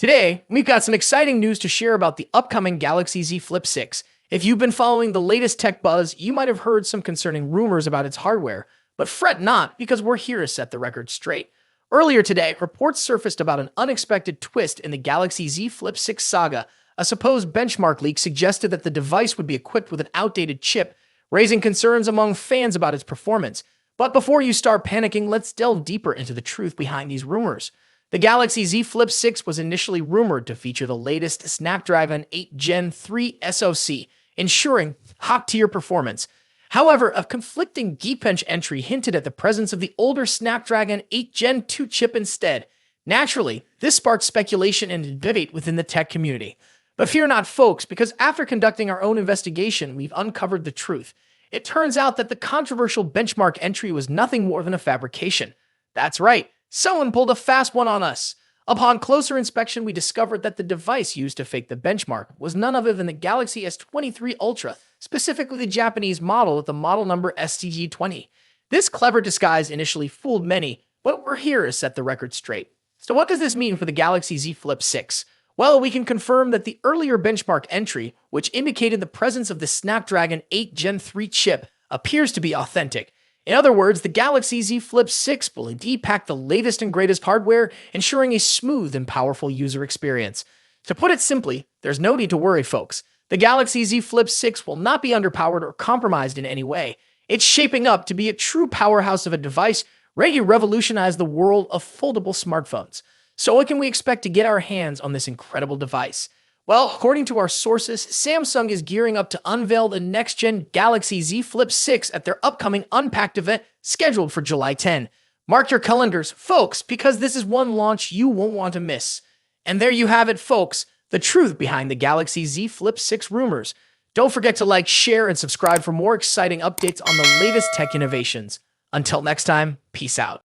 Today, we've got some exciting news to share about the upcoming Galaxy Z Flip 6. If you've been following the latest tech buzz, you might have heard some concerning rumors about its hardware, but fret not, because we're here to set the record straight. Earlier today, reports surfaced about an unexpected twist in the Galaxy Z Flip 6 saga. A supposed benchmark leak suggested that the device would be equipped with an outdated chip, raising concerns among fans about its performance. But before you start panicking, let's delve deeper into the truth behind these rumors. The Galaxy Z Flip 6 was initially rumored to feature the latest Snapdragon 8 Gen 3 SoC, ensuring top-tier performance. However, a conflicting Geekbench entry hinted at the presence of the older Snapdragon 8 Gen 2 chip instead. Naturally, this sparked speculation and debate within the tech community. But fear not, folks, because after conducting our own investigation, we've uncovered the truth. It turns out that the controversial benchmark entry was nothing more than a fabrication. That's right. Someone pulled a fast one on us. Upon closer inspection, we discovered that the device used to fake the benchmark was none other than the Galaxy S23 Ultra, specifically the Japanese model with the model number STG20. This clever disguise initially fooled many, but we're here to set the record straight. So what does this mean for the Galaxy Z Flip 6? Well, we can confirm that the earlier benchmark entry, which indicated the presence of the Snapdragon 8 Gen 3 chip, appears to be authentic. In other words, the Galaxy Z Flip 6 will indeed pack the latest and greatest hardware, ensuring a smooth and powerful user experience. To put it simply, there's no need to worry, folks. The Galaxy Z Flip 6 will not be underpowered or compromised in any way. It's shaping up to be a true powerhouse of a device ready to revolutionize the world of foldable smartphones. So what can we expect to get our hands on this incredible device? Well, according to our sources, Samsung is gearing up to unveil the next-gen Galaxy Z Flip 6 at their upcoming Unpacked event scheduled for July 10. Mark your calendars, folks, because this is one launch you won't want to miss. And there you have it, folks, the truth behind the Galaxy Z Flip 6 rumors. Don't forget to like, share, and subscribe for more exciting updates on the latest tech innovations. Until next time, peace out.